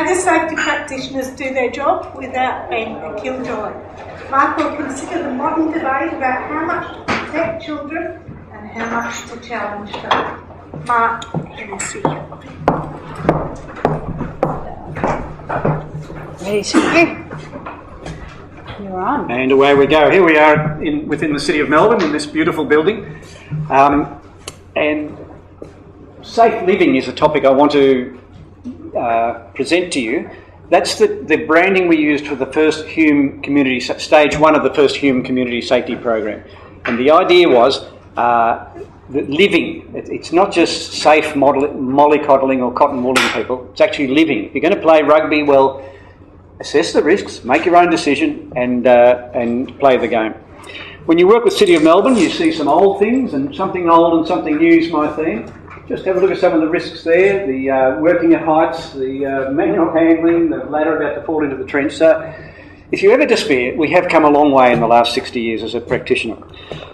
How do safety practitioners do their job without being a killjoy? Mark will consider the modern debate about how much to protect children and how much to challenge them. Mark Hennessy. You're on. And away we go. Here we are within the city of Melbourne in this beautiful building. And safe living is a topic I want to present to you. That's the branding we used for the first Hume Community, stage one of the first Hume Community Safety Program. And the idea was that living, it's not just safe mollycoddling or cotton wooling people, it's actually living. If you're going to play rugby, well, assess the risks, make your own decision and play the game. When you work with City of Melbourne, you see some old things, and something old and something new is my theme. Just have a look at some of the risks there, the working at heights, the manual handling, the ladder about to fall into the trench. So if you ever despair, we have come a long way in the last 60 years as a practitioner.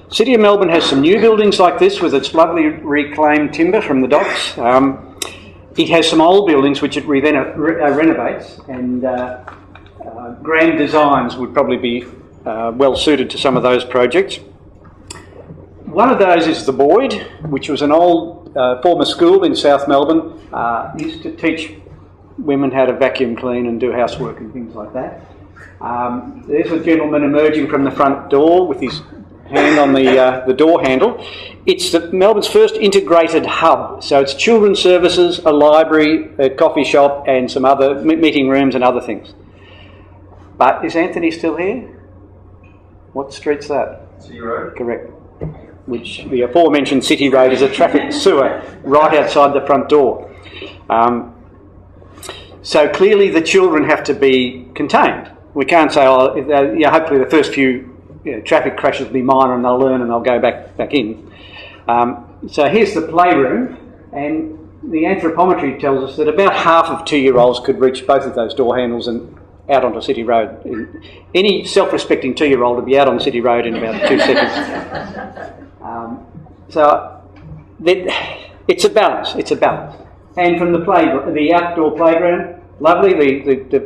City of Melbourne has some new buildings like this with its lovely reclaimed timber from the docks. It has some old buildings which it renovates, and grand designs would probably be well suited to some of those projects. One of those is the Boyd, which was an old former school in South Melbourne. Used to teach women how to vacuum clean and do housework and things like that. There's a gentleman emerging from the front door with his hand on the door handle. It's Melbourne's first integrated hub. So it's children's services, a library, a coffee shop and some other meeting rooms and other things. But is Anthony still here? What street's that? City Road. Correct. Which the aforementioned City Road is a traffic sewer right outside the front door. So clearly the children have to be contained. We can't say, hopefully the first few traffic crashes will be minor and they'll learn and they'll go back in. So here's the playroom, and the anthropometry tells us that about half of 2-year-olds could reach both of those door handles and out onto City Road. Any self-respecting 2-year-old would be out on City Road in about 2 seconds. So it's a balance. It's a balance. And from the outdoor playground, lovely, the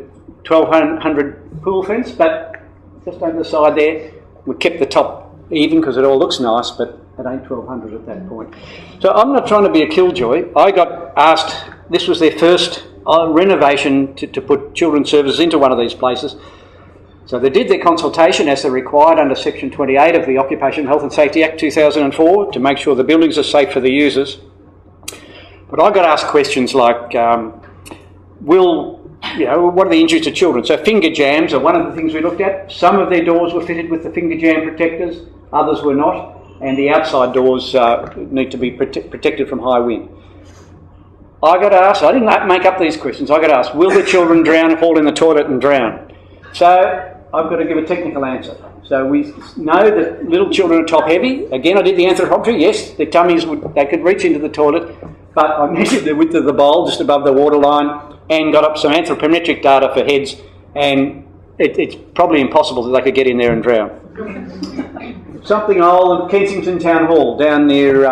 1200 pool fence, but just over the side there, we kept the top even because it all looks nice, but it ain't 1200 at that point. So I'm not trying to be a killjoy. I got asked, this was their first renovation to put children's services into one of these places. So they did their consultation as they're required under Section 28 of the Occupational Health and Safety Act 2004 to make sure the buildings are safe for the users. But I got asked questions like, what are the injuries to children? So finger jams are one of the things we looked at. Some of their doors were fitted with the finger jam protectors, others were not, and the outside doors need to be protected from high wind. I got asked, I didn't make up these questions, I got asked, will the children drown and fall in the toilet and drown? So I've got to give a technical answer. So we know that little children are top heavy. Again, I did the anthropometry. Yes, their tummies they could reach into the toilet, but I measured the width of the bowl just above the waterline and got up some anthropometric data for heads, and it's probably impossible that they could get in there and drown. Something old, Kensington Town Hall down near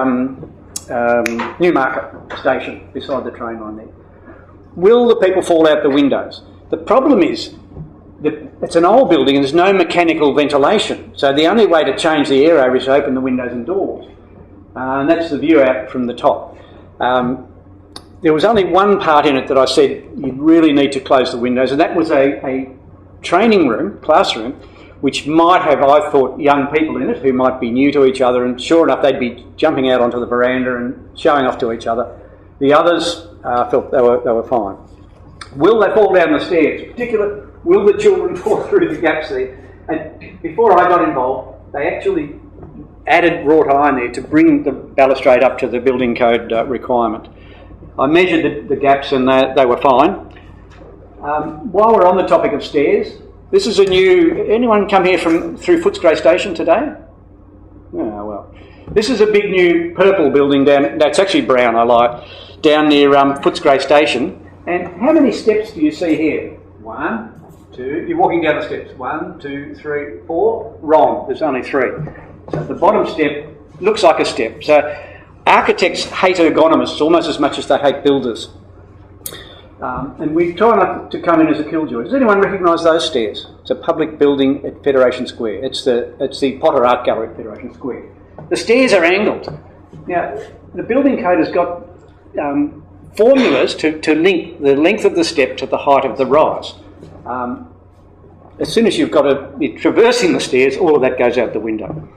Newmarket Station, beside the train line there. Will the people fall out the windows? The problem is it's an old building and there's no mechanical ventilation. So the only way to change the air is to open the windows and doors. And that's the view out from the top. There was only one part in it that I said you really need to close the windows, and that was a training room, classroom, which might have, I thought, young people in it who might be new to each other, and sure enough they'd be jumping out onto the veranda and showing off to each other. The others felt they were fine. Will they fall down the stairs? Particularly, will the children fall through the gaps there? And before I got involved, they actually added wrought iron there to bring the balustrade up to the building code requirement. I measured the gaps and they were fine. While we're on the topic of stairs, this is a new... Anyone come here through Footscray Station today? Oh, well. This is a big new purple building down... That's actually brown, I lie. Down near Footscray Station. And how many steps do you see here? 1, 2... You're walking down the steps. 1, 2, 3, 4. Wrong. There's only 3. So the bottom step looks like a step. So architects hate ergonomists almost as much as they hate builders. And we try not to come in as a killjoy. Does anyone recognise those stairs? It's a public building at Federation Square. It's the Potter Art Gallery at Federation Square. The stairs are angled. Now, the building code has got formulas to link the length of the step to the height of the rise. As soon as you've got to be traversing the stairs, all of that goes out the window.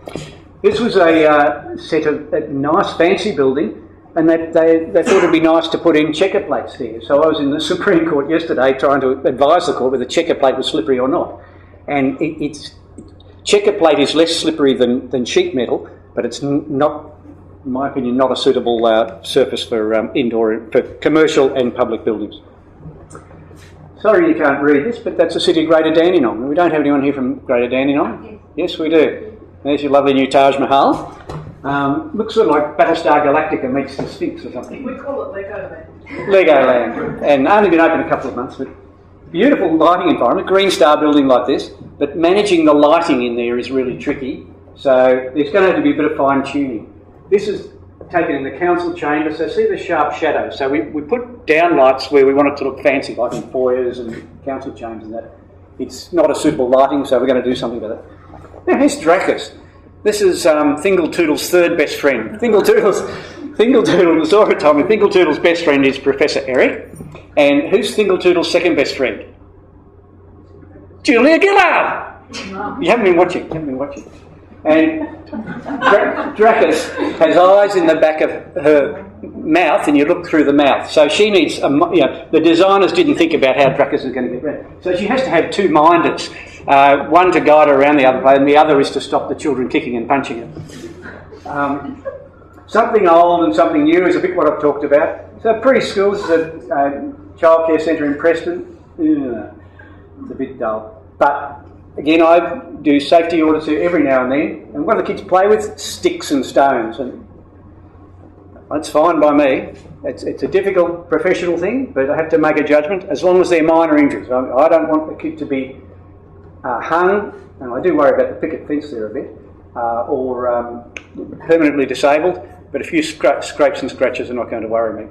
This was a set of a nice fancy building, and they thought it'd be nice to put in checker plate stairs. So I was in the Supreme Court yesterday trying to advise the court whether checker plate was slippery or not. And checker plate is less slippery than sheet metal, but it's not, in my opinion, not a suitable surface for for commercial and public buildings. Sorry you can't read this, but that's the city of Greater Dandenong. We don't have anyone here from Greater Dandenong? Yes, we do. There's your lovely new Taj Mahal. Looks sort of like Battlestar Galactica meets the Sphinx or something. We call it Legoland. Legoland. And only been open a couple of months, but beautiful lighting environment, Green Star building like this, but managing the lighting in there is really tricky. So there's going to have to be a bit of fine tuning. This is taken in the council chamber, so see the sharp shadows. So we put down lights where we want it to look fancy, like in foyers and council chambers and that. It's not a suitable lighting, so we're going to do something about it. Now here's Dracus. This is Thingle Toodle's third best friend. Thingle Toodle, the story told me, Thingle Toodle's best friend is Professor Eric. And who's Thingle Toodle's second best friend? Julia Gillard! You haven't been watching. And Dracus has eyes in the back of her mouth, and you look through the mouth. So she needs, the designers didn't think about how Dracus is going to get around. So she has to have two minders, one to guide her around the other way, and the other is to stop the children kicking and punching her. Something old and something new is a bit what I've talked about. So preschool is a childcare centre in Preston. It's a bit dull. But again, I do safety audits every now and then, and what do the kids play with? Sticks and stones, and that's fine by me. It's a difficult professional thing, but I have to make a judgment as long as they're minor injuries. I don't want the kid to be hung, and I do worry about the picket fence there a bit, or permanently disabled, but a few scrapes and scratches are not going to worry me.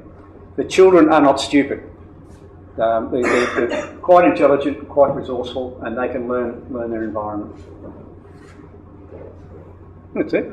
The children are not stupid. They're quite intelligent, quite resourceful, and they can learn their environment. That's it.